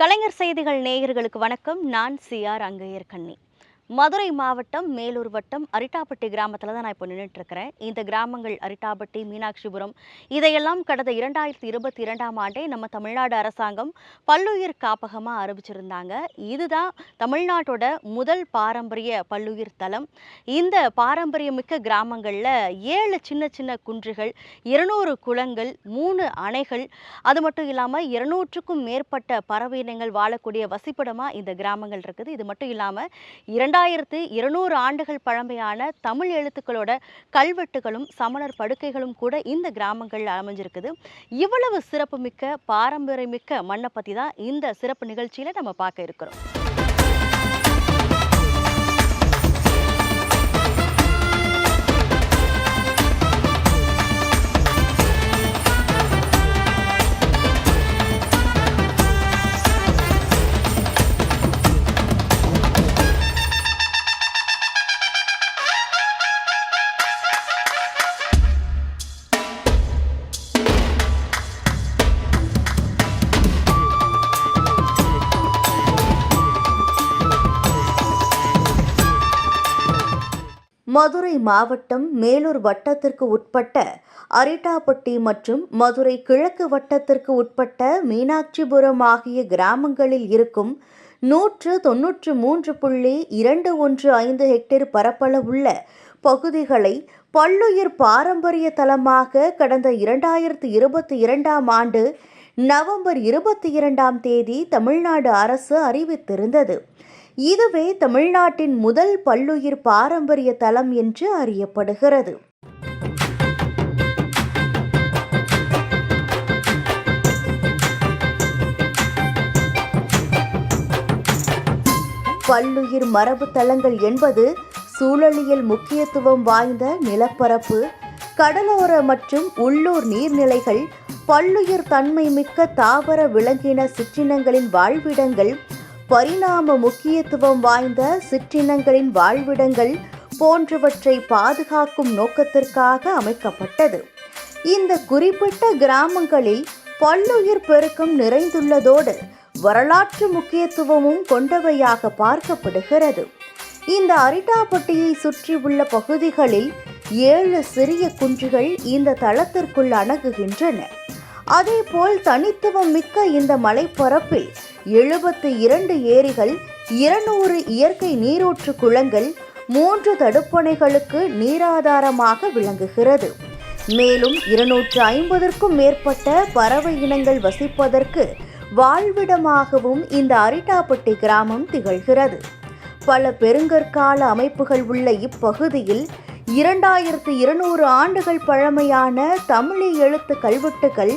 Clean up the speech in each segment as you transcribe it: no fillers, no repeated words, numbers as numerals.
கலைஞர் செய்திகள் நேயர்களுக்கு வணக்கம். நான் சிஆர் அங்கையர் கண்ணி. மதுரை மாவட்டம் மேலூர் வட்டம் அரிட்டாப்பட்டி கிராமத்தில் தான் நான் இப்போ நின்றுட்டு இருக்கிறேன். இந்த கிராமங்கள் அரிட்டாப்பட்டி, மீனாட்சிபுரம் இதையெல்லாம் கடந்த 2022ஆம் ஆண்டே நம்ம தமிழ்நாடு அரசாங்கம் பல்லுயிர் காப்பகமாக அறிவிச்சிருந்தாங்க. இதுதான் தமிழ்நாட்டோட முதல் பாரம்பரிய பல்லுயிர் தலம். இந்த பாரம்பரியமிக்க கிராமங்களில் 7 சின்ன சின்ன குன்றுகள், 200 குளங்கள், 3 அணைகள், அது மட்டும் இல்லாமல் 200க்கும் மேற்பட்ட பறவை இனங்கள் வாழக்கூடிய வசிப்பிடமாக இந்த கிராமங்கள் இருக்குது. இது மட்டும் இல்லாமல் 2200 ஆண்டுகள் பழமையான தமிழ் எழுத்துக்களோட கல்வெட்டுகளும் சமணர் படுக்கைகளும் கூட இந்த கிராமங்கள் அமைஞ்சிருக்குது. இவ்வளவு சிறப்புமிக்க பாரம்பரியமிக்க மண்ணை பற்றி தான் இந்த சிறப்பு நிகழ்ச்சியில் நம்ம பார்க்க இருக்கிறோம். மதுரை மாவட்டம் மேலூர் வட்டத்திற்கு உட்பட்ட அரிட்டாப்பட்டி மற்றும் மதுரை கிழக்கு வட்டத்திற்கு உட்பட்ட மீனாட்சிபுரம் ஆகிய கிராமங்களில் இருக்கும் 193.215 ஹெக்டேர் பரப்பளவுள்ள பகுதிகளை பல்லுயிர் பாரம்பரிய தலமாக கடந்த 2022ஆம் ஆண்டு நவம்பர் 22ஆம் தேதி தமிழ்நாடு அரசு அறிவித்திருந்தது. இதுவே தமிழ்நாட்டின் முதல் பல்லுயிர் பாரம்பரிய தலம் என்று அறியப்படுகிறது. பல்லுயிர் மரபு தலங்கள் என்பது சூழலியல் முக்கியத்துவம் வாய்ந்த நிலப்பரப்பு, கடலோர மற்றும் உள்ளூர் நீர்நிலைகள், பல்லுயிர் தன்மை மிக்க தாவர விலங்கின சிற்றினங்களின் வாழ்விடங்கள், பரிணாம முக்கியத்துவம் வாய்ந்த சிற்றினங்களின் வாழ்விடங்கள் போன்றவற்றை பாதுகாக்கும் நோக்கத்திற்காக அமைக்கப்பட்டது. இந்த குறிப்பிட்ட கிராமங்களில் பல்லுயிர் பெருக்கம் நிறைந்துள்ளதோடு வரலாற்று முக்கியத்துவமும் கொண்டவையாக பார்க்கப்படுகிறது. இந்த அரிட்டாப்பட்டியை சுற்றியுள்ள பகுதிகளில் 7 சிறிய குன்றுகள் இந்த தளத்திற்குள் அணுகுகின்றன. அதேபோல் தனித்துவம் மிக்க இந்த மலைப்பரப்பில் 72 ஏரிகள், 200 இயற்கை நீரூற்று குளங்கள், 3 தடுப்பணைகளுக்கு நீராதாரமாக விளங்குகிறது. மேலும் 250க்கும் மேற்பட்ட பறவை இனங்கள் வசிப்பதற்கு வாழ்விடமாகவும் இந்த அரிட்டாப்பட்டி கிராமம் திகழ்கிறது. பல பெருங்கற்கால அமைப்புகள் உள்ள இப்பகுதியில் 2200 ஆண்டுகள் பழமையான தமிழ் எழுத்து கல்வெட்டுகள்,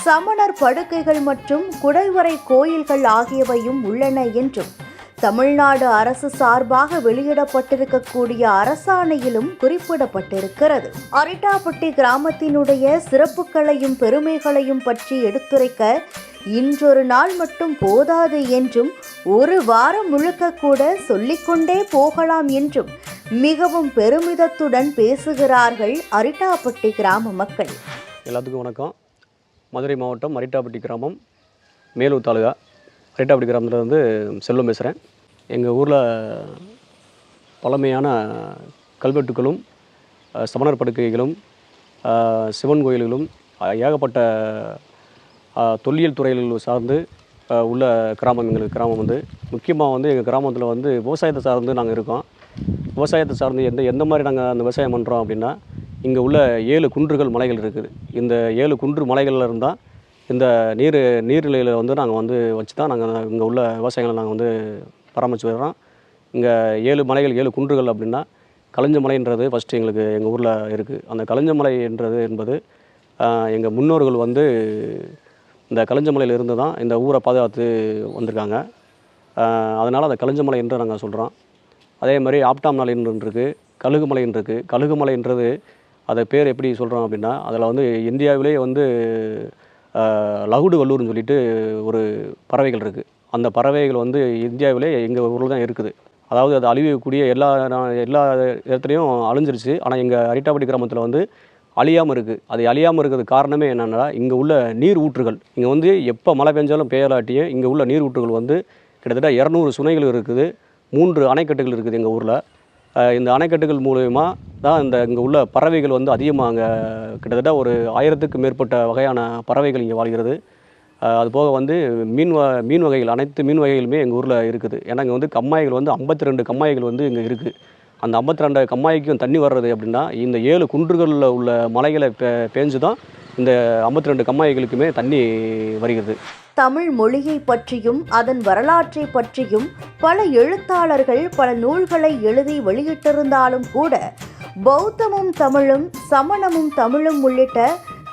சமணர் படுக்கைகள் மற்றும் குடைவரை கோயில்கள் ஆகியவையும் உள்ளன என்றும் தமிழ்நாடு அரசு சார்பாக வெளியிடப்பட்டிருக்கக்கூடிய அரசாணையிலும் குறிப்பிடப்பட்டிருக்கிறது. அரிட்டாப்பட்டி கிராமத்தினுடைய சிறப்புகளையும் பெருமைகளையும் பற்றி எடுத்துரைக்க இன்றொரு நாள் மட்டும் போதாது என்றும் 1 வாரம் முழுக்க கூட சொல்லிக்கொண்டே போகலாம் என்றும் மிகவும் பெருமிதத்துடன் பேசுகிறார்கள் அரிட்டாப்பட்டி கிராம மக்கள். எல்லாத்துக்கும் வணக்கம். மதுரை மாவட்டம் அரிட்டாப்பட்டி கிராமம், மேலூர் தாலுகா. அரிட்டாப்பட்டி கிராமத்தில் செல்வம் பேசுகிறேன். எங்கள் ஊரில் பழமையான கல்வெட்டுகளும் சமணர் படுக்கைகளும் சிவன் கோயில்களும் ஏகப்பட்ட தொல்லியல் துறைகள் சார்ந்து உள்ள கிராமம் எங்களுக்கு கிராமம் முக்கியமாக எங்கள் கிராமத்தில் விவசாயத்தை சார்ந்து நாங்கள் இருக்கோம். விவசாயத்தை சார்ந்து எந்த மாதிரி நாங்கள் அந்த விவசாயம் பண்ணுறோம் அப்படின்னா, இங்கே உள்ள 7 குன்றுகள் மலைகள் இருக்குது. இந்த 7 குன்று மலைகளில் இருந்தால் இந்த நீர்நிலையில் நாங்கள் வச்சு தான் நாங்கள் இங்கே உள்ள விவசாயங்களை நாங்கள் பராமரித்து வர்றோம். இங்கே 7 மலைகள் 7 குன்றுகள் அப்படின்னா, களஞ்ச மலைன்றது ஃபஸ்ட்டு எங்கள் ஊரில் இருக்குது. அந்த களஞ்ச மலை என்பது எங்கள் முன்னோர்கள் இந்த களஞ்ச மலையில் இருந்து தான் இந்த ஊரை பாதுகாத்து வந்திருக்காங்க. அதனால் அந்த களஞ்ச மலை என்று நாங்கள் சொல்கிறோம். அதே மாதிரி ஆப்டாம் மலைன்னு இருக்குது, கழுகு மலைன்னு இருக்குது. கழுகு மலைன்றது அதை பேர் எப்படி சொல்கிறோம் அப்படின்னா, அதில் இந்தியாவிலே லகுடு வல்லூர்னு சொல்லிட்டு ஒரு பறவைகள் இருக்குது. அந்த பறவைகள் இந்தியாவிலே எங்கள் ஊரில் தான் இருக்குது. அதாவது அது அழியக்கூடிய எல்லா இடத்துலையும் அழிஞ்சிருச்சு. ஆனால் எங்கள் அரிட்டாப்பட்டி கிராமத்தில் அழியாமல் இருக்குது. அது அழியாமல் இருக்கிறதுக்கு காரணமே என்னென்னா, இங்கே உள்ள நீர் ஊற்றுகள், இங்கே வந்து எப்போ மழை பெஞ்சாலும் பெய்யலாட்டியும் இங்கே உள்ள நீர் ஊற்றுகள் வந்து கிட்டத்தட்ட 200 சுனைகள் இருக்குது. 3 அணைக்கட்டுகள் இருக்குது எங்கள் ஊரில். இந்த அணைக்கட்டுகள் மூலயமா தான் இங்கே உள்ள பறவைகள் வந்து அதிகமாக அங்கே கிட்டத்தட்ட ஒரு 1000க்கும் மேற்பட்ட வகையான பறவைகள் இங்கே வாழ்கிறது. அதுபோக வந்து மீன் வகைகள், அனைத்து மீன் வகைகளுமே எங்கள் ஊரில் இருக்குது. ஏன்னா இங்கே வந்து கம்மாய்கள் வந்து 52 கம்மாய்கள் வந்து இங்கே இருக்குது. அந்த 52 கம்மாய்க்கும் தண்ணி வர்றது அப்படின்னா, இந்த 7 குன்றுகளில் உள்ள மலைகளை பேஞ்சு தான் இந்த 52 கம்மாய்களுக்குமே தண்ணி வருகிறது. தமிழ் மொழியை பற்றியும் அதன் வரலாற்றை பற்றியும் பல எழுத்தாளர்கள் பல நூல்களை எழுதி வெளியிட்டிருந்தாலும் கூட பௌத்தமும் தமிழும், சமணமும் தமிழும் உள்ளிட்ட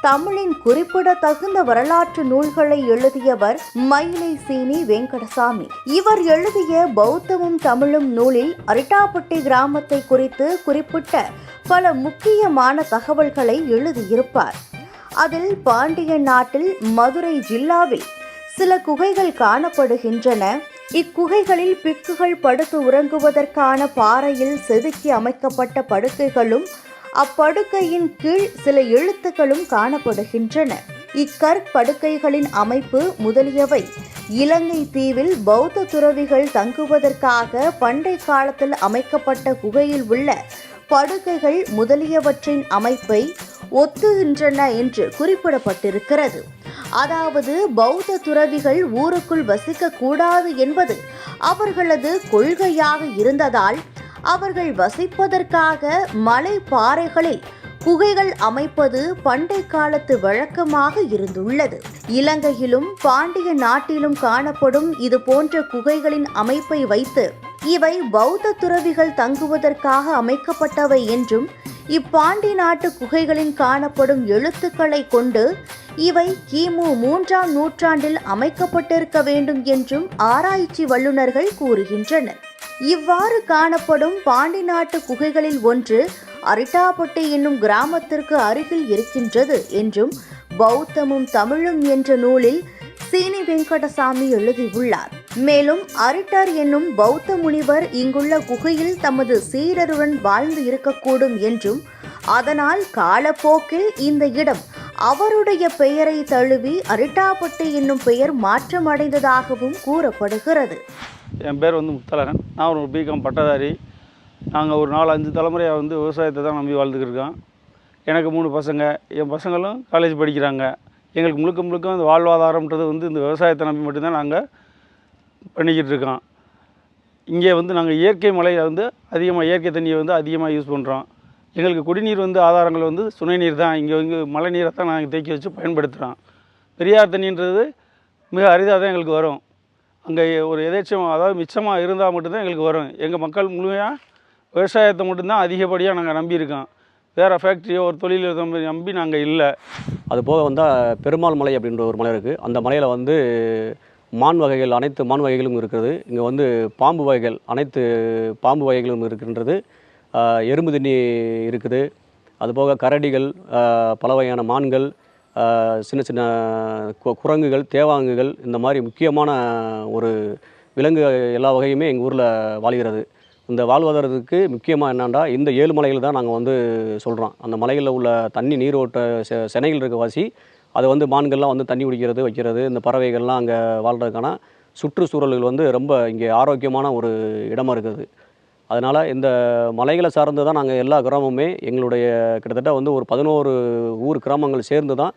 தமிழின் குறிப்பிடத்தகுந்த வரலாற்று நூல்களை எழுதியவர் மயிலை சீனி வெங்கடசாமி. இவர் எழுதிய பௌத்தமும் தமிழும் நூலில் அரிட்டாப்பட்டி கிராமத்தை குறித்து குறிப்பிட்ட பல முக்கியமான தகவல்களை எழுதியிருப்பார். அதில் பாண்டிய நாட்டில் மதுரை ஜில்லாவில் சில குகைகள் காணப்படுகின்றன. இக்குகைகளில் பிக்குகள் படுத்து உறங்குவதற்கான பாறையில் செதுக்கி அமைக்கப்பட்ட படுக்கைகளும் அப்படுக்கையின் கீழ் சில எழுத்துக்களும் காணப்படுகின்றன. இக்கற்படுக்கைகளின் அமைப்பு முதலியவை இலங்கை தீவில் பௌத்த துறவிகள் தங்குவதற்காக பண்டை காலத்தில் அமைக்கப்பட்ட குகையில் உள்ள படுக்கைகள் முதலியவற்றின் அமைப்பை ஒத்துகின்றன என்று குறிப்பிடப்பட்டிருக்கிறது. அதாவது பௌத்த துறவிகள் ஊருக்குள் வசிக்க கூடாது என்பது அவர்களது கொள்கையாக இருந்ததால் அவர்கள் வசிப்பதற்காக மலை பாறைகளில் குகைகள் அமைப்பது பண்டை காலத்து வழக்கமாக இருந்துள்ளது. இலங்கையிலும் பாண்டிய நாட்டிலும் காணப்படும் இது போன்ற குகைகளின் அமைப்பை வைத்து இவை பௌத்த துறவிகள் தங்குவதற்காக அமைக்கப்பட்டவை என்றும், இப்பாண்டி நாட்டு குகைகளில் காணப்படும் எழுத்துக்களை கொண்டு இவை கிமு 3ஆம் நூற்றாண்டில் அமைக்கப்பட்டிருக்க வேண்டும் என்றும் ஆராய்ச்சி வல்லுநர்கள் கூறுகின்றனர். இவ்வாறு காணப்படும் பாண்டி நாட்டு குகைகளில் ஒன்று அரிட்டாப்பட்டி என்னும் கிராமத்திற்கு அருகில் இருக்கின்றது என்றும் பௌத்தமும் தமிழும் என்ற நூலில் சீனி வெங்கடசாமி எழுதியுள்ளார். மேலும் அரிட்டர் என்னும் பௌத்த முனிவர் இங்குள்ள குகையில் தமது சீடருடன் வாழ்ந்து இருக்கக்கூடும் என்றும், அதனால் காலப்போக்கில் இந்த இடம் அவருடைய பெயரை தழுவி அரிட்டாப்பட்டி என்னும் பெயர் மாற்றமடைந்ததாகவும் கூறப்படுகிறது. என் பேர் முத்தழகன். நான் ஒரு பிகாம் பட்டதாரி. நாங்கள் ஒரு 4-5 தலைமுறையாக விவசாயத்தை தான் நம்பி வாழ்ந்துக்கிருக்கோம். எனக்கு 3 பசங்க. என் பசங்களும் காலேஜ் படிக்கிறாங்க. எங்களுக்கு முழுக்க அந்த வாழ்வாதாரம்ன்றது இந்த விவசாயத்தை நம்பி மட்டும்தான் நாங்கள் பண்ணிக்கிட்டு இருக்கோம். இங்கே நாங்கள் இயற்கை மழையை அதிகமாக இயற்கை தண்ணியை அதிகமாக யூஸ் பண்ணுறோம். எங்களுக்கு குடிநீர் ஆதாரங்கள் சுனை நீர் தான். இங்கே மழை நீரை தான் நாங்கள் தேக்கி வச்சு பயன்படுத்துகிறோம். பெரியார் தண்ணின்றது மிக அரிதாக தான் எங்களுக்கு வரும். அங்கே ஒரு எதேச்சம், அதாவது மிச்சமாக இருந்தால் மட்டும்தான் எங்களுக்கு வரும். எங்கள் மக்கள் முழுமையாக விவசாயத்தை மட்டும்தான் அதிகப்படியாக நாங்கள் நம்பியிருக்கோம். வேறு ஃபேக்ட்ரியோ ஒரு தொழில் நம்பி நாங்கள் இல்லை. அது போக வந்தால் பெருமாள் மலை அப்படின்ற ஒரு மலை இருக்குது. அந்த மலையில் மான் வகைகள், அனைத்து மான் வகைகளும் இருக்கிறது. இங்கே பாம்பு வகைகள், அனைத்து பாம்பு வகைகளும் இருக்கின்றது. எறும்பு தண்ணி இருக்குது. அதுபோக கரடிகள், பல வகையான மான்கள், சின்ன சின்ன குரங்குகள், தேவாங்குகள், இந்த மாதிரி முக்கியமான ஒரு விலங்கு எல்லா வகையுமே எங்கள் ஊரில் வாழ்கிறது. இந்த வாழ்வதற்கு முக்கியமாக என்னென்னா, இந்த 7 மலைகள் தான் நாங்கள் சொல்கிறோம். அந்த மலைகளில் உள்ள தண்ணி நீரோட்ட செனைகள் இருக்க வாசி அதை மான்கள்லாம் தண்ணி குடிக்கிறது, வைக்கிறது, இந்த பறவைகள்லாம் அங்கே வாழ்கிறதுக்கான சுற்றுச்சூழல்கள் ரொம்ப இங்கே ஆரோக்கியமான ஒரு இடமா இருக்குது. அதனால் இந்த மலைகளை சார்ந்து தான் நாங்கள் எல்லா கிராமமுமே எங்களுடைய கிட்டத்தட்ட ஒரு 11 ஊர் கிராமங்கள் சேர்ந்து தான்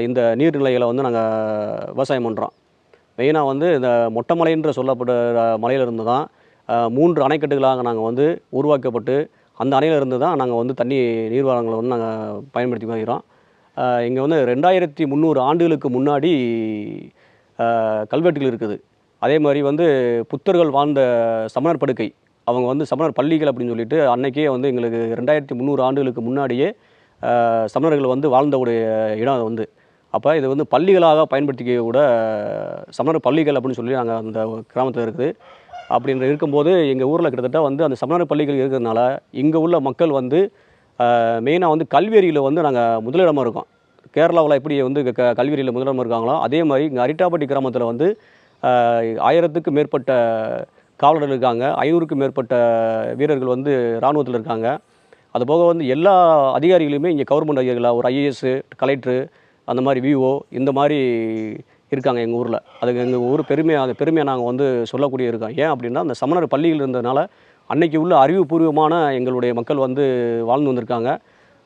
இந்த நீர்நிலைகளை நாங்கள் விவசாயம் பண்ணுறோம். மெயினாக இந்த மொட்டை மலைன்ற சொல்லப்படுற மலையிலிருந்து தான் 3 அணைக்கட்டுகளாக நாங்கள் உருவாக்கப்பட்டு அந்த அணையிலிருந்து தான் நாங்கள் தண்ணி நீர்வாரங்களை நாங்கள் பயன்படுத்தி வருகிறோம். இங்கே 2300 ஆண்டுகளுக்கு முன்னாடி கல்வெட்டுகள் இருக்குது. அதே மாதிரி புத்தர்கள் வாழ்ந்த சமணர் படுக்கை, அவங்க சமணர் பள்ளிகள் அப்படின்னு சொல்லிட்டு அன்னைக்கே எங்களுக்கு 2300 ஆண்டுகளுக்கு முன்னாடியே சமணர்கள் வாழ்ந்த ஒரு இடம் அப்போ இது பள்ளிகளாக பயன்படுத்திக்க கூட சமணர் பள்ளிகள் அப்படின்னு சொல்லி நாங்கள் அந்த கிராமத்தில் இருக்குது. அப்படின்ற இருக்கும்போது எங்கள் ஊரில் கிட்டத்தட்ட அந்த சமணர் பள்ளிகள் இருக்கிறதுனால இங்கே உள்ள மக்கள் மெயினாக கல்வியறியில் நாங்கள் முதலிடமாக இருக்கோம். கேரளாவில் எப்படி கல்வியறியில் முதலிடமாக இருக்காங்களோ அதே மாதிரி இங்கே அரிட்டாப்பட்டி கிராமத்தில் 1000க்கும் மேற்பட்ட காவலர்கள் இருக்காங்க. 500க்கும் மேற்பட்ட வீரர்கள் இராணுவத்தில் இருக்காங்க. அதுபோக வந்து எல்லா அதிகாரிகளுமே இங்கே கவர்மெண்ட் அதிகாரிகளாக ஒரு ஐஏஎஸ், கலெக்டரு, அந்த மாதிரி விஓ இந்த மாதிரி இருக்காங்க எங்கள் ஊரில். அதுக்கு எங்கள் ஊர் அந்த பெருமையை நாங்கள் வந்து சொல்லக்கூடிய இருக்கோம். ஏன் அப்படின்னா அந்த சமணர் பள்ளிகள் இருந்ததுனால அன்னைக்கு உள்ள அறிவுபூர்வமான எங்களுடைய மக்கள் வந்து வாழ்ந்து வந்திருக்காங்க.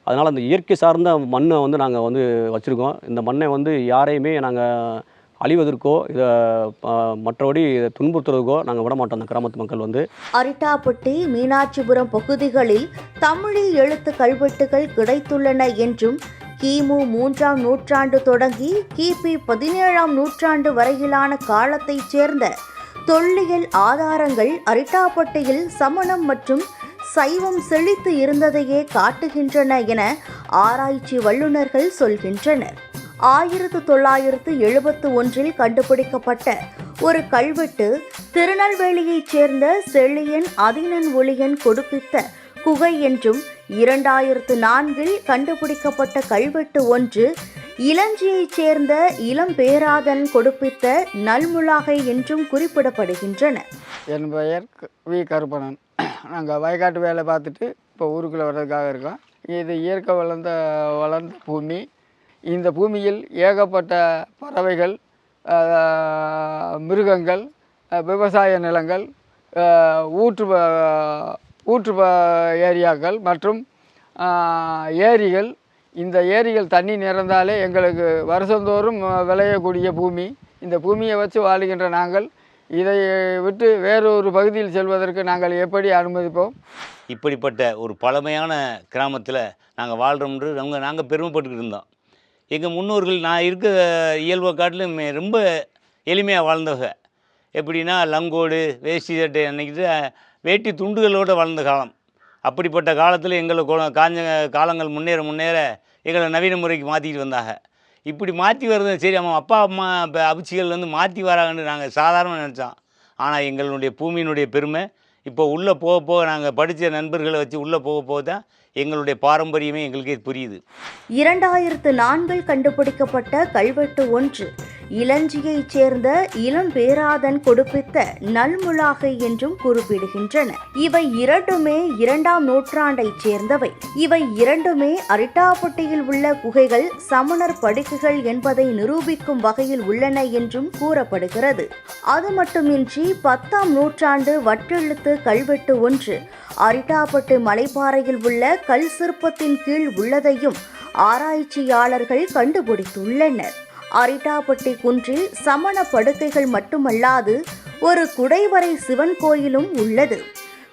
அதனால் அந்த இயற்கை சார்ந்த மண்ணை வந்து நாங்கள் வந்து வச்சுருக்கோம். இந்த மண்ணை வந்து யாரையுமே நாங்கள் அழிவதற்கோ இதை மற்றபடி துன்புறுத்துறதுக்கோ நாங்கள் விட மாட்டோம். அந்த கிராமத்து மக்கள் வந்து அரிட்டாப்பட்டி, மீனாட்சிபுரம் பகுதிகளில் தமிழி எழுத்து கல்வெட்டுகள் கிடைத்துள்ளன என்றும் கிமு 3ஆம் நூற்றாண்டு தொடங்கி கிபி 17ஆம் நூற்றாண்டு வரையிலான காலத்தைச் சேர்ந்த தொல்லியல் ஆதாரங்கள் அரிட்டாப்பட்டியில் சமணம் மற்றும் சைவம் செழித்து இருந்ததையே காட்டுகின்றன என ஆராய்ச்சி வல்லுநர்கள் சொல்கின்றனர். 1971 கண்டுபிடிக்கப்பட்ட ஒரு கல்வெட்டு திருநெல்வேலியைச் சேர்ந்த செழியன் அதினன் ஒளியன் கொடுப்பித்த குகை என்றும், 2004 கண்டுபிடிக்கப்பட்ட கல்வெட்டு ஒன்று இளஞ்சியைச் சேர்ந்த இளம்பேராதன் கொடுப்பித்த நல்முலாகை என்றும் குறிப்பிடப்படுகின்றன. என் பெயர் வி. கருப்பணன். நாங்கள் வயக்காட்டு வேலை பார்த்துட்டு இப்போ ஊருக்குள்ளே வர்றதுக்காக இருக்கோம். இது இயற்கை வளர்ந்த பூமி. இந்த பூமியில் ஏகப்பட்ட பறவைகள், மிருகங்கள், விவசாய நிலங்கள், ஊற்று ஏரியாக்கள் மற்றும் ஏரிகள். இந்த ஏரிகள் தண்ணி நிறந்தாலே எங்களுக்கு வருஷந்தோறும் விளையக்கூடிய பூமி. இந்த பூமியை வச்சு வாழுகின்ற நாங்கள் இதை விட்டு வேறொரு பகுதியில் செல்வதற்கு நாங்கள் எப்படி அனுமதிப்போம்? இப்படிப்பட்ட ஒரு பழமையான கிராமத்தில் நாங்கள் வாழ்கிறோம்ன்று நாங்கள் பெருமைப்பட்டுக்கிட்டு இருந்தோம். எங்கள் முன்னோர்கள் நான் இருக்க இயல்பை காட்டிலும் ரொம்ப எளிமையாக வாழ்ந்தவங்க. எப்படின்னா லங்கோடு, வேஷ்டி சட்டை அன்னைக்கிட்டு வேட்டி துண்டுகளோடு வாழ்ந்த காலம். அப்படிப்பட்ட காலத்தில் எங்களை காஞ்ச காலங்கள் முன்னேற எங்களை நவீன முறைக்கு மாற்றிக்கிட்டு வந்தாங்க. இப்படி மாற்றி வர்றது சரி, அப்பா அம்மா இப்போ அபிச்சிகள் வந்து மாற்றி வராங்கன்னு நாங்கள் சாதாரணமாக நினச்சோம். ஆனால் எங்களுடைய பூமியினுடைய பெருமை இப்போ உள்ளே போக நாங்கள் படித்த நண்பர்களை வச்சு உள்ளே போக தான் எங்களுடைய பாரம்பரியமே எங்களுக்கே புரியுது. 2004 கண்டுபிடிக்கப்பட்ட கல்வெட்டு ஒன்று இளஞ்சியைச் சேர்ந்த இளம்பேராதன் கொடுப்பித்த நல்முலாகை என்றும் குறிப்பிடுகின்றன. இவை இரண்டுமே 2ஆம் நூற்றாண்டைச் சேர்ந்தவை. இவை இரண்டுமே அரிட்டாப்பட்டியில் உள்ள குகைகள் சமணர் படுக்கைகள் என்பதை நிரூபிக்கும் வகையில் உள்ளன என்றும் கூறப்படுகிறது. அது மட்டுமின்றி 10ஆம் நூற்றாண்டு வட்டெழுத்து கல்வெட்டு ஒன்று அரிட்டாப்பட்டு மலைப்பாறையில் உள்ள கல் சிற்பத்தின் கீழ் உள்ளதையும் ஆராய்ச்சியாளர்கள் கண்டுபிடித்துள்ளனர். அரிட்டாப்பட்டி குன்றில் சமண படுக்கைகள் மட்டுமல்லாது ஒரு குடைவரை சிவன் கோயிலும் உள்ளது.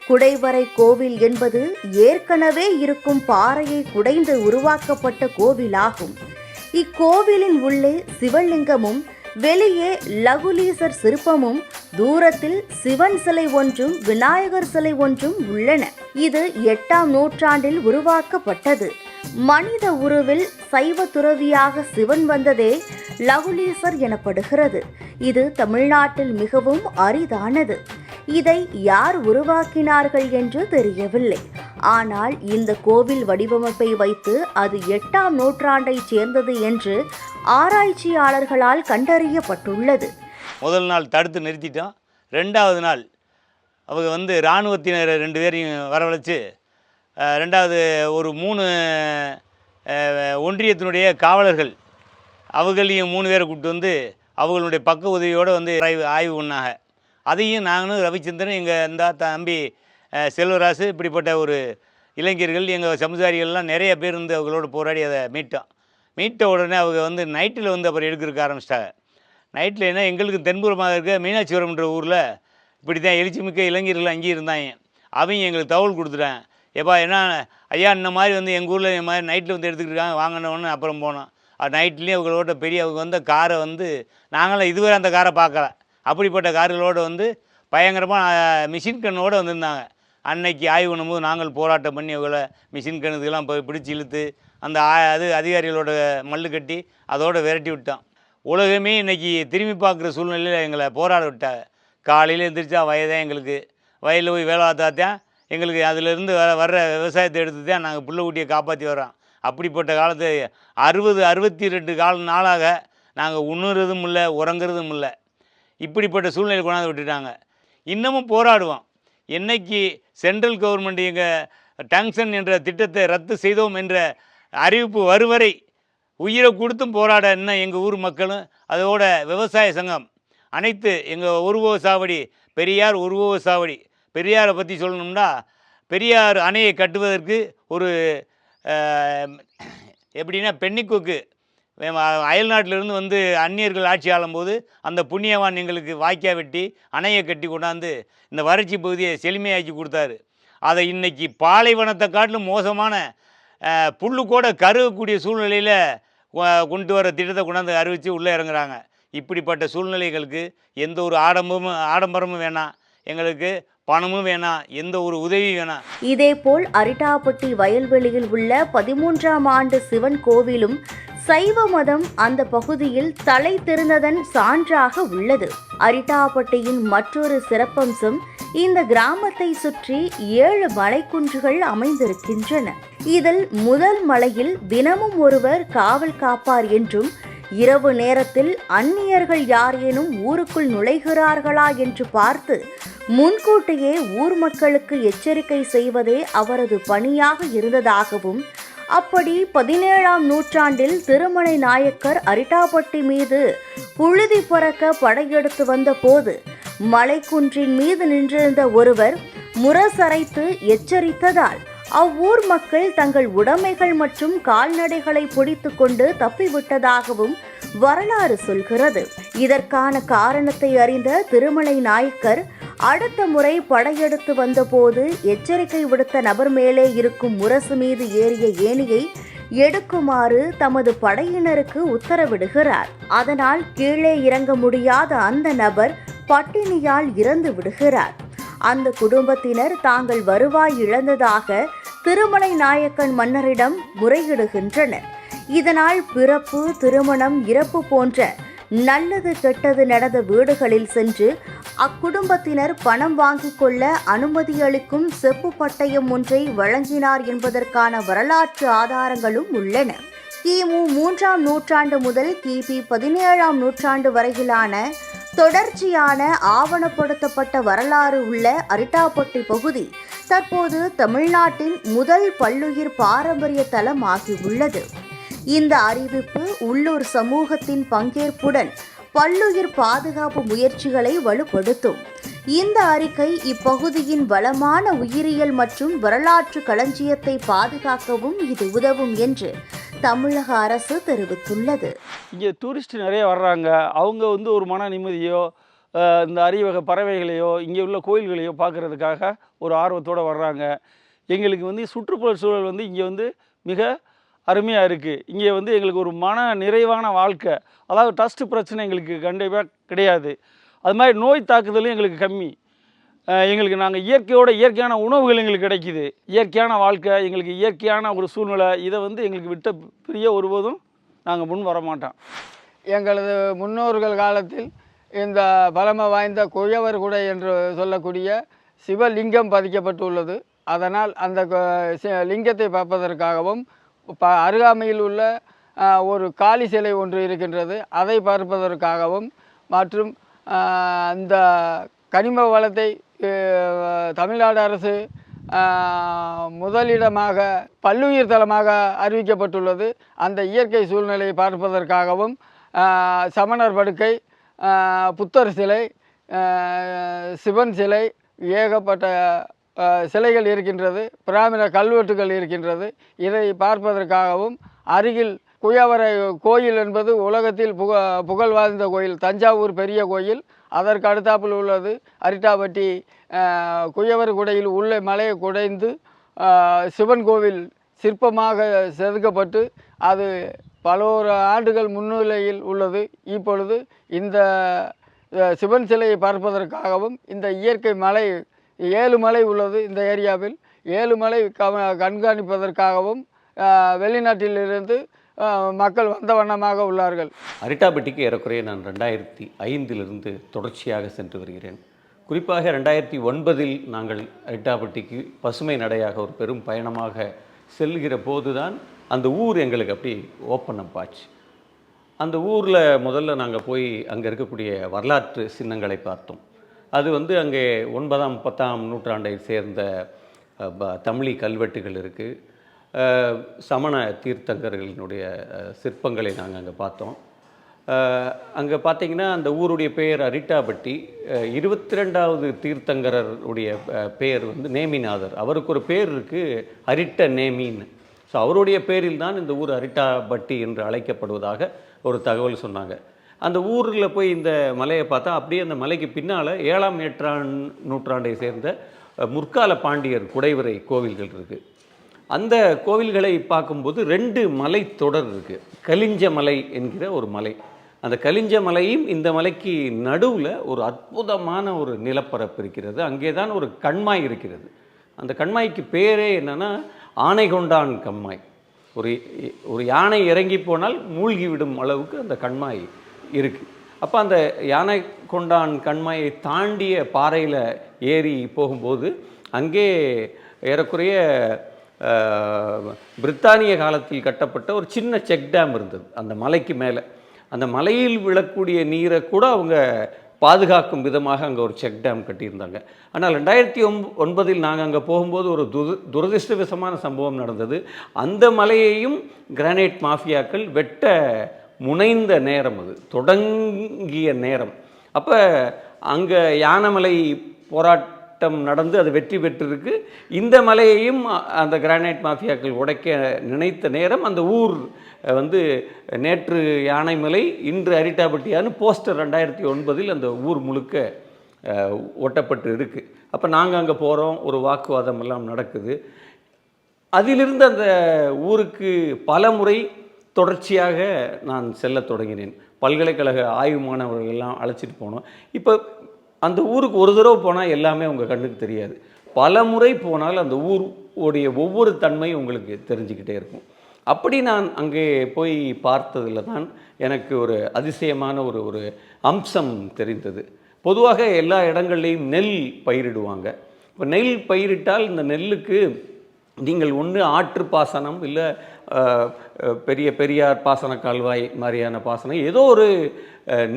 குடைவரை கோவில் என்பது ஏற்கனவே இருக்கும் பாறையை குடைந்து உருவாக்கப்பட்ட கோவிலாகும். இக்கோவிலின் உள்ளே சிவலிங்கமும் வெளியே லகுலீசர் சிற்பமும், தூரத்தில் சிவன் சிலை ஒன்றும் விநாயகர் சிலை ஒன்றும் உள்ளன. இது 8ஆம் நூற்றாண்டில் உருவாக்கப்பட்டது. மனித உருவில் சைவ துறவியாக சிவன் வந்ததே லகுலீசர் எனப்படுகிறது. இது தமிழ்நாட்டில் மிகவும் அரிதானது. இதை யார் உருவாக்கினார்கள் என்று தெரியவில்லை. ஆனால் இந்த கோவில் வடிவமைப்பை வைத்து அது 8ஆம் நூற்றாண்டைச் சேர்ந்தது என்று ஆராய்ச்சியாளர்களால் கண்டறியப்பட்டுள்ளது. முதல் நாள் தடுத்து நிறுத்திட்டோம். 2வது நாள் அவங்க வந்து இராணுவத்தினர் 2 பேரையும் வரவழைச்சு, 2வது ஒரு 3 ஒன்றியத்தினுடைய காவலர்கள் அவங்களையும் 3 பேரை கூப்பிட்டு வந்து அவங்களுடைய பக்க உதவியோடு வந்து ஆய்வு பண்ணாங்க. அதையும் நானும் ரவிச்சந்திரன், எங்கள் இந்த தம்பி செல்வராசு, இப்படிப்பட்ட ஒரு இளைஞர்கள் எங்கள் சமுதாரிகள்லாம் நிறைய பேர் வந்து அவங்களோட போராடி அதை மீட்ட உடனே அவங்க வந்து நைட்டில் வந்து அப்புறம் எடுக்கிறதுக்கு ஆரம்பிச்சிட்டாங்க. நைட்டில் என்ன, எங்களுக்கு தென்புறமாக இருக்க மீனாட்சிபுரம்ன்ற ஊரில் இப்படி தான் எழுச்சிமிக்க இளைஞர்கள் அங்கேயும் இருந்தாங்க. அவங்க எங்களுக்கு தகவல் கொடுத்துட்டாங்க. எப்பா என்ன ஐயா, இந்த மாதிரி வந்து எங்கள் ஊரில் இந்த மாதிரி நைட்டில் வந்து எடுத்துக்கிட்டு இருக்காங்க, வாங்கினோன்னு அப்புறம் போனோம். நைட்லேயும் அவங்களோட அவங்க வந்த காரை வந்து நாங்களாம் இதுவரை அந்த காரை பார்க்கல. அப்படிப்பட்ட கார்களோடு வந்து பயங்கரமாக மிஷின் கண்ணோடு வந்திருந்தாங்க. அன்னைக்கு ஆய்வு பண்ணும்போது நாங்கள் போராட்டம் பண்ணி அவங்கள மிஷின் கண்ணுக்கெல்லாம் பிடிச்சி இழுத்து அந்த அதிகாரிகளோட மல்லு கட்டி அதோடு விரட்டி விட்டோம். உலகமே இன்றைக்கி திரும்பி பார்க்குற சூழ்நிலையில் எங்களை போராட விட்டாங்க. காலையில் எழுந்திரிச்சா வயதான் எங்களுக்கு, வயலில் போய் வேலை பார்த்தாத்தான் எங்களுக்கு அதிலிருந்து வர்ற விவசாயத்தை எடுத்து தான் நாங்கள் புள்ள ஊட்டியை காப்பாற்றி வர்றோம். அப்படிப்பட்ட காலத்து 62 நாளாக நாங்கள் உண்ணுறதும் இல்லை, உறங்குறதும் இல்லை. இப்படிப்பட்ட சூழ்நிலை கொண்டாந்து விட்டுட்டாங்க. இன்னமும் போராடுவோம். என்னைக்கு சென்ட்ரல் கவர்மெண்ட் எங்கள் டங்ஷன் என்ற திட்டத்தை ரத்து செய்தோம் என்ற அறிவிப்பு வரும் வரை உயிரை கொடுத்தும் போராட இன்னும் எங்கள் ஊர் மக்களும் அதோட விவசாய சங்கம் அனைத்து எங்கள் உருவ சாவடி பெரியார் உருவ சாவடி பெரியாரை பற்றி சொல்லணும்னா பெரியார் அணையை கட்டுவதற்கு ஒரு எப்படின்னா பெண்ணிக்கோக்கு அயல்நாட்டிலிருந்து வந்து அந்நியர்கள் ஆட்சி ஆளும்போது அந்த புண்ணியவான் எங்களுக்கு வாய்க்கா வெட்டி அணையை கட்டி கொண்டாந்து இந்த வறட்சி பகுதியை செழுமையாக்கி கொடுத்தாரு. அதை இன்றைக்கி பாலைவனத்தை காட்டிலும் மோசமான புல்லு கூட கருகக்கூடிய சூழ்நிலையில் கொண்டு வர திட்டத்தை கொண்டாந்து அறிவித்து உள்ளே இறங்குறாங்க. இப்படிப்பட்ட சூழ்நிலைகளுக்கு எந்த ஒரு ஆடம்பரமும் வேணாம், எங்களுக்கு பணமும் வேணாம், எந்த ஒரு உதவியும் வேணாம். இதேபோல் அரிட்டாப்பட்டி வயல்வெளியில் உள்ள 13ஆம் ஆண்டு சிவன் கோவிலும் சைவ மதம் அந்த பகுதியில் தலை தெரிந்ததன் சான்றாக உள்ளது. அரிட்டாப்பட்டியின் மற்றொரு சிறப்பம்சம் இந்த கிராமத்தை சுற்றி 7 மலைக்குன்றுகள் அமைந்திருக்கின்றன. இதில் முதல் மலையில் தினமும் ஒருவர் காவல் காப்பார் என்றும், இரவு நேரத்தில் அந்நியர்கள் யாரேனும் ஊருக்குள் நுழைகிறார்களா என்று பார்த்து முன்கூட்டியே ஊர் மக்களுக்கு எச்சரிக்கை செய்வதே அவரது பணியாக இருந்ததாகவும், அப்படி 17ஆம் நூற்றாண்டில் திருமலை நாயக்கர் அரிட்டாப்பட்டி மீது புழுதி பறக்க படையெடுத்து வந்த போது மலைக்குன்றின் மீது நின்றிருந்த ஒருவர் முரசரைத்து எச்சரித்ததால் அவ்வூர் மக்கள் தங்கள் உடைமைகள் மற்றும் கால்நடைகளை பிடித்து கொண்டு தப்பிவிட்டதாகவும் வரலாறு சொல்கிறது. இதற்கான காரணத்தை அறிந்த திருமலை நாயக்கர் அடுத்த முறை படையெடுத்து வந்தபோது எச்சரிக்கை விடுத்த நபர் மேலே இருக்கும் முரசு மீது ஏறிய ஏணியை எடுக்குமாறு தமது படையினருக்கு உத்தரவிடுகிறார். அதனால் கீழே இறங்க முடியாத அந்த நபர் பட்டினியால் இறந்து விடுகிறார். அந்த குடும்பத்தினர் தாங்கள் வருவாய் இழந்ததாக திருமலை நாயக்கன் மன்னரிடம் முறையிடுகின்றனர். இதனால் பிறப்பு, திருமணம், இறப்பு போன்ற நல்லது கெட்டது நடந்த வீடுகளில் சென்று அக்குடும்பத்தினர் பணம் வாங்கிக் கொள்ள அனுமதி அளிக்கும் செப்பு பட்டயம் ஒன்றை வழங்கினார் என்பதற்கான வரலாற்று ஆதாரங்களும் உள்ளன. கிமு 3ஆம் நூற்றாண்டு முதல் கிபி 17ஆம் நூற்றாண்டு வரையிலான தொடர்ச்சியான ஆவணப்படுத்தப்பட்ட வரலாறு உள்ள அரிட்டாப்பட்டி பகுதி தற்போது தமிழ்நாட்டின் முதல் பல்லுயிர் பாரம்பரிய தலம் ஆகியுள்ளது. இந்த அறிவிப்பு உள்ளூர் சமூகத்தின் பங்கேற்புடன் பல்லுயிர் பாதுகாப்பு முயற்சிகளை வலுப்படுத்தும். இந்த அறிக்கை இப்பகுதியின் வளமான உயிரியல் மற்றும் வரலாற்று களஞ்சியத்தை பாதுகாக்கவும் இது உதவும் என்று தமிழக அரசு தெரிவித்துள்ளது. இங்கே டூரிஸ்ட் நிறைய வர்றாங்க. அவங்க வந்து ஒரு மன நிம்மதியோ இந்த அரியவகை பறவைகளையோ இங்கே உள்ள கோயில்களையோ பார்க்குறதுக்காக ஒரு ஆர்வத்தோடு வர்றாங்க. எங்களுக்கு வந்து சுற்றுப்புற சூழல் வந்து இங்கே வந்து மிக அருமையாக இருக்குது. இங்கே வந்து எங்களுக்கு ஒரு மன நிறைவான வாழ்க்கை, அதாவது டஸ்ட் பிரச்சனை எங்களுக்கு கண்டிப்பாக கிடையாது. அது மாதிரி நோய் தாக்குதலும் எங்களுக்கு கம்மி. எங்களுக்கு நாங்கள் இயற்கையான உணவுகள் எங்களுக்கு கிடைக்கிது. இயற்கையான வாழ்க்கை, எங்களுக்கு இயற்கையான ஒரு சூழ்நிலை, இதை வந்து எங்களுக்கு விட்ட பிரிய ஒருபோதும் நாங்கள் முன் வர மாட்டோம். எங்களது முன்னோர்கள் காலத்தில் இந்த பலமை வாய்ந்த குயவர் குடை என்று சொல்லக்கூடிய சிவலிங்கம் பதிக்கப்பட்டுள்ளது. அதனால் அந்த லிங்கத்தை பார்ப்பதற்காகவும் அருகாமையில் உள்ள ஒரு காளி சிலை ஒன்று இருக்கின்றது, அதை பார்ப்பதற்காகவும் மற்றும் அந்த கனிம வளத்தை தமிழ்நாடு அரசு முதலிடமாக பல்லுயிர் தலமாக அறிவிக்கப்பட்டுள்ளது. அந்த இயற்கை சூழ்நிலையை பார்ப்பதற்காகவும் சமணர் படுக்கை, புத்தர் சிலை, சிவன் சிலை, ஏகப்பட்ட சிலைகள் இருக்கின்றது, பிராமண கல்வெட்டுகள் இருக்கின்றது. இதை பார்ப்பதற்காகவும் அருகில் குயவரை கோயில் என்பது உலகத்தில் புகழ் வாய்ந்த கோயில், தஞ்சாவூர் பெரிய கோயில். அதற்கு அடுத்தாப்பில் உள்ளது அரிட்டாப்பட்டி குயவர் குடையில் உள்ள மலையை குடைந்து சிவன் கோவில் சிற்பமாக செதுக்கப்பட்டு அது பலோரு ஆண்டுகள் முன்னிலையில் உள்ளது. இப்பொழுது இந்த சிவன் சிலையை பார்ப்பதற்காகவும் இந்த இயற்கை மலை 7 மலை உள்ளது. இந்த ஏரியாவில் 7 மலை கண்காணிப்பதற்காகவும் வெளிநாட்டிலிருந்து மக்கள் வந்த வண்ணமாக உள்ளார்கள். அரிட்டாப்பட்டிக்கு ஏறக்குறைய நான் 2005 தொடர்ச்சியாக சென்று வருகிறேன். குறிப்பாக 2009 நாங்கள் அரிட்டாப்பட்டிக்கு பசுமை நடையாக ஒரு பெரும் பயணமாக செல்கிற போது தான் அந்த ஊர் எங்களுக்கு அப்படி ஓப்பன் அப் ஆச்சு. அந்த ஊரில் முதல்ல நாங்கள் போய் அங்கே இருக்கக்கூடிய வரலாற்று சின்னங்களை பார்த்தோம். அது வந்து அங்கே 9ஆம் 10ஆம் நூற்றாண்டை சேர்ந்த தமிழி கல்வெட்டுகள் இருக்குது. சமண தீர்த்தங்கர்களினுடைய சிற்பங்களை நாங்கள் அங்கே பார்த்தோம். அங்கே பார்த்தீங்கன்னா அந்த ஊருடைய பெயர் அரிட்டாபட்டி. 22வது தீர்த்தங்கரருடைய பெயர் வந்து நேமிநாதர். அவருக்கு ஒரு பேர் இருக்குது, அரிட்ட நேமின்னு. ஸோ அவருடைய பேரில் தான் இந்த ஊர் அரிட்டாபட்டி என்று அழைக்கப்படுவதாக ஒரு தகவல் சொன்னாங்க. அந்த ஊரில் போய் இந்த மலையை பார்த்தா அப்படியே அந்த மலைக்கு பின்னால் 7ஆம் நூற்றாண்டை சேர்ந்த முற்கால பாண்டியர் குடைவரை கோவில்கள் இருக்குது. அந்த கோவில்களை பார்க்கும்போது 2 மலை தொடர் இருக்குது. கலிஞ்ச மலை என்கிற ஒரு மலை. அந்த கலிஞ்ச மலையும் இந்த மலைக்கு நடுவில் ஒரு அற்புதமான ஒரு நிலப்பரப்பு இருக்கிறது. அங்கே தான் ஒரு கண்மாய் இருக்கிறது. அந்த கண்மாய்க்கு பேரே என்னென்னா ஆனைகொண்டான் கண்மாய். ஒரு யானை இறங்கி போனால் மூழ்கிவிடும் அளவுக்கு அந்த கண்மாய் இருக்குது. அப்போ அந்த யானை கொண்டான் கண்மாயை தாண்டிய பாறையில் ஏறி போகும்போது அங்கே ஏறக்குறைய பிரித்தானிய காலத்தில் கட்டப்பட்ட ஒரு சின்ன செக் டேம் இருந்தது அந்த மலைக்கு மேலே. அந்த மலையில் விழக்கூடிய நீரை கூட அவங்க பாதுகாக்கும் விதமாக அங்கே ஒரு செக் டேம் கட்டியிருந்தாங்க. ஆனால் 2009 நாங்கள் அங்கே போகும்போது ஒரு துரதிருஷ்டவசமான சம்பவம் நடந்தது. அந்த மலையையும் கிரானைட் மாஃபியாக்கள் வெட்ட முனைந்த நேரம், அது தொடங்கிய நேரம். அப்போ அங்கே யானைமலை போராட்டம் நடந்து அது வெற்றி பெற்றிருக்கு. இந்த மலையையும் அந்த கிரானைட் மாஃபியாக்கள் உடைக்க நினைத்த நேரம். அந்த ஊர் வந்து நேற்று யானைமலை இன்று அரிட்டாபட்டியான்னு போஸ்டர் 2009 அந்த ஊர் முழுக்க ஒட்டப்பட்டு இருக்குது. அப்போ நாங்கள் அங்கே போகிறோம், ஒரு வாக்குவாதம் எல்லாம் நடக்குது. அதிலிருந்து அந்த ஊருக்கு பல முறை தொடர்ச்சியாக நான் செல்ல தொடங்கினேன். பல்கலைக்கழக ஆய்வு மாணவர்கள் எல்லாம் அழைச்சிட்டு போனோம். இப்போ அந்த ஊருக்கு ஒரு தடவை போனால் எல்லாமே உங்கள் கண்ணுக்கு தெரியாது. பல முறை போனால் அந்த ஊருடைய ஒவ்வொரு தன்மையும் உங்களுக்கு தெரிஞ்சுக்கிட்டே இருக்கும். அப்படி நான் அங்கே போய் பார்த்ததில் தான் எனக்கு ஒரு அதிசயமான ஒரு அம்சம் தெரிந்தது. பொதுவாக எல்லா இடங்கள்லையும் நெல் பயிரிடுவாங்க. இப்போ நெல் பயிரிட்டால் இந்த நெல்லுக்கு நீங்கள் ஒன்று ஆற்று பாசனம், இல்லை பெரியார் பாசன கால்வாய் மாதிரியான பாசனம், ஏதோ ஒரு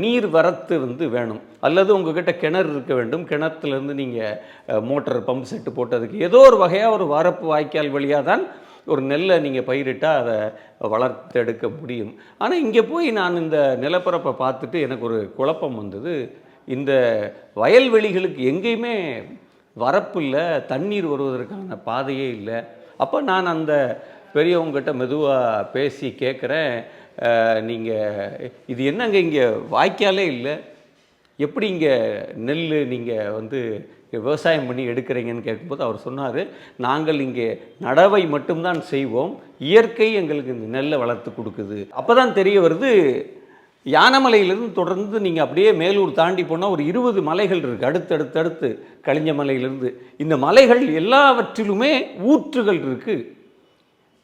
நீர் வரத்து வந்து வேணும். அல்லது உங்கள்கிட்ட கிணறு இருக்க வேண்டும். கிணத்துலேருந்து நீங்கள் மோட்டர் பம்ப் செட்டு போட்டதுக்கு ஏதோ ஒரு வகையாக ஒரு வரப்பு வாய்க்கால் வழியாக தான் ஒரு நெல்லை நீங்கள் பயிரிட்டால் அதை வளர்த்தெடுக்க முடியும். ஆனால் இங்கே போய் நான் இந்த நிலப்பரப்பை பார்த்துட்டு எனக்கு ஒரு குழப்பம் வந்தது. இந்த வயல்வெளிகளுக்கு எங்கேயுமே வரப்பு இல்லை, தண்ணீர் வருவதற்கான பாதையே இல்லை. அப்போ நான் அந்த பெரியவங்ககிட்ட மெதுவாக பேசி கேட்குறேன், நீங்கள் இது என்னங்க இங்கே வாய்க்காலே இல்லை, எப்படி இங்கே நெல் நீங்கள் வந்து விவசாயம் பண்ணி எடுக்கிறீங்கன்னு கேட்கும்போது அவர் சொன்னார், நாங்கள் இங்கே நடவை மட்டும்தான் செய்வோம், இயற்கை எங்களுக்கு இந்த நெல்லை வளர்த்து கொடுக்குது. அப்போ தான் தெரிய வருது, யானைமலையிலிருந்து தொடர்ந்து நீங்கள் அப்படியே மேலூர் தாண்டி போனால் ஒரு 20 மலைகள் இருக்குது அடுத்தடுத்து கலிஞ்ச மலையிலிருந்து. இந்த மலைகள் எல்லாவற்றிலுமே ஊற்றுகள் இருக்குது.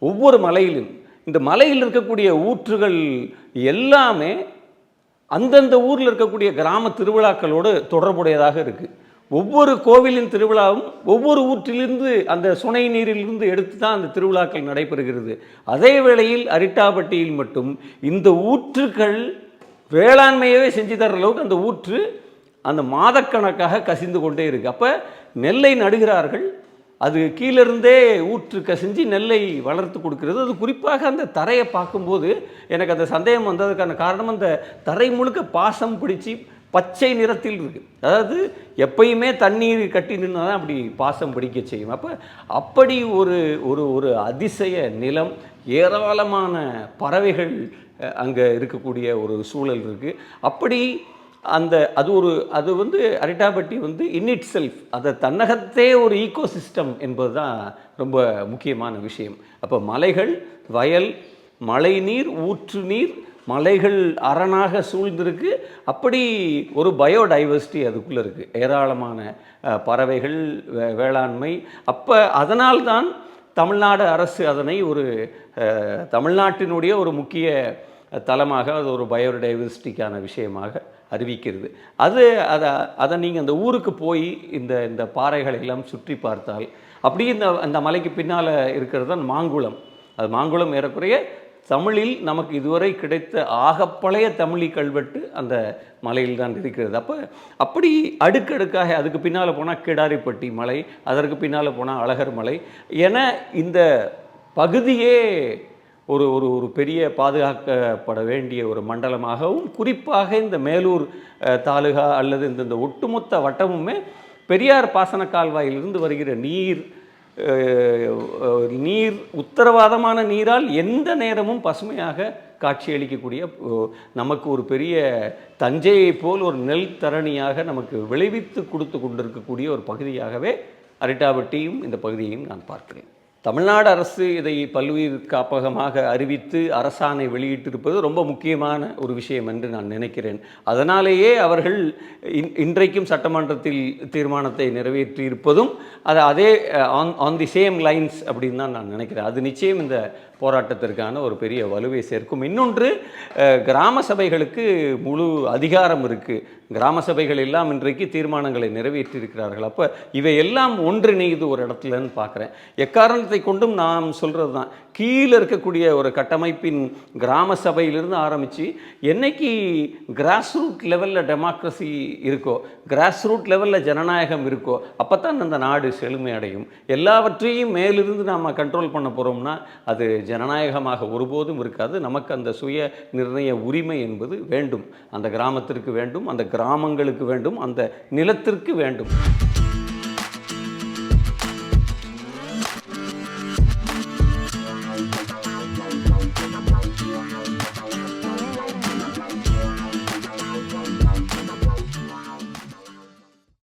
ஒவ்வொரு மலையிலும் இந்த மலையில் இருக்கக்கூடிய ஊற்றுகள் எல்லாமே அந்தந்த ஊரில் இருக்கக்கூடிய கிராம திருவிழாக்களோடு தொடர்புடையதாக இருக்குது. ஒவ்வொரு கோவிலின் திருவிழாவும் ஒவ்வொரு ஊற்றிலிருந்து அந்த சுனை நீரிலிருந்து எடுத்து தான் அந்த திருவிழாக்கள் நடைபெறுகிறது. அதே வேளையில் அரிட்டாபட்டியில் மட்டும் இந்த ஊற்றுக்கள் வேளாண்மையவே செஞ்சு தர்ற அளவுக்கு அந்த ஊற்று அந்த மாதக்கணக்காக கசிந்து கொண்டே இருக்குது. அப்போ நெல்லை நடுகிறார்கள், அது கீழிருந்தே ஊற்று கசிஞ்சு நெல்லை வளர்த்து கொடுக்கிறது. அது குறிப்பாக அந்த தரையை பார்க்கும்போது எனக்கு அந்த சந்தேகம் வந்ததுக்கான காரணம், அந்த தரை முழுக்க பாசம் பிடிச்சி பச்சை நிறத்தில் இருக்குது. அதாவது எப்பயுமே தண்ணீர் கட்டி நின்று தான் அப்படி பாசம் பிடிக்க செய்யும். அப்போ அப்படி ஒரு ஒரு ஒரு அதிசய நிலம், ஏராளமான பறவைகள் அங்கே இருக்கக்கூடிய ஒரு சூழல் இருக்குது. அப்படி அது வந்து அரிட்டாபட்டி வந்து இன் இட் செல்ஃப், அதை தன்னகத்தே ஒரு ஈகோசிஸ்டம் என்பது தான் ரொம்ப முக்கியமான விஷயம். அப்போ மலைகள், வயல், மழை நீர், ஊற்று நீர், மலைகள் அரணாக சூழ்ந்திருக்கு. அப்படி ஒரு பயோடைவர்சிட்டி அதுக்குள்ளே இருக்குது, ஏராளமான பறவைகள், வேளாண்மை. அப்போ அதனால்தான் தமிழ்நாடு அரசு அதனை ஒரு தமிழ்நாட்டினுடைய ஒரு முக்கிய தலமாக, அது ஒரு பயோடைவர்சிட்டிக்கான விஷயமாக அறிவிக்கிறது. அதை நீங்கள் அந்த ஊருக்கு போய் இந்த பாறைகளை எல்லாம் சுற்றி பார்த்தால், அப்படியே அந்த மலைக்கு பின்னால் இருக்கிறது தான் மாங்குளம். அது மாங்குளம் ஏறக்குறைய தமிழில் நமக்கு இதுவரை கிடைத்த ஆகப்பழைய தமிழி கல்வெட்டு அந்த மலையில் தான் இருக்கிறது. அப்படி அடுக்கடுக்காக அதுக்கு பின்னால் போனால் கிடாரிப்பட்டி மலை, அதற்கு பின்னால் போனால் அழகர் மலை என இந்த பகுதியே ஒரு ஒரு ஒரு பெரிய பாதுகாக்கப்பட வேண்டிய ஒரு மண்டலமாகவும், குறிப்பாக இந்த மேலூர் தாலுகா அல்லது இந்த ஒட்டுமொத்த வட்டமுமே பெரியார் பாசன கால்வாயிலிருந்து வருகிற நீர் உத்தரவாதமான நீரால் எந்த நேரமும் பசுமையாக காட்சியளிக்கக்கூடிய, நமக்கு ஒரு பெரிய தஞ்சையை போல் ஒரு நெல் தரணியாக நமக்கு விளைவித்து கொடுத்து கொண்டிருக்கக்கூடிய ஒரு பகுதியாகவே அரிட்டாபட்டியும் இந்த பகுதியையும் நான் பார்க்கிறேன். தமிழ்நாடு அரசு இதை பல்லுயிர் காப்பகமாக அறிவித்து அரசாணை வெளியிட்டிருப்பது ரொம்ப முக்கியமான ஒரு விஷயம் என்று நான் நினைக்கிறேன். அதனாலேயே அவர்கள் இன்றைக்கும் சட்டமன்றத்தில் தீர்மானத்தை நிறைவேற்றியிருப்பதும் அதே ஆன் தி சேம் லைன்ஸ் அப்படின்னு தான் நான் நினைக்கிறேன். அது நிச்சயம் இந்த போராட்டத்திற்கான ஒரு பெரிய வலுவை சேர்க்கும். இன்னொன்று, கிராம சபைகளுக்கு முழு அதிகாரம் இருக்குது. கிராம சபைகள் எல்லாம் இன்றைக்கு தீர்மானங்களை நிறைவேற்றியிருக்கிறார்கள். அப்போ இவையெல்லாம் ஒன்றிணைது ஒரு இடத்துலன்னு பார்க்குறேன். எக்காரணத்தை கொண்டும் நாம் சொல்கிறது தான், கீழே இருக்கக்கூடிய ஒரு கட்டமைப்பின் கிராம சபையிலிருந்து ஆரம்பித்து என்னைக்கு கிராஸ் ரூட் லெவலில் டெமோக்ரஸி இருக்கோ, கிராஸ் ரூட் லெவலில் ஜனநாயகம் இருக்கோ, அப்போ தான் அந்த நாடு செழுமை அடையும். எல்லாவற்றையும் மேலிருந்து நாம் கண்ட்ரோல் பண்ண போகிறோம்னா அது ஜனநாயகமாக ஒருபோதும் இருக்காது. நமக்கு அந்த சுய நிர்ணய உரிமை என்பது வேண்டும். அந்த கிராமத்திற்கு வேண்டும், அந்த கிராமங்களுக்கு வேண்டும், அந்த நிலத்திற்கு வேண்டும்.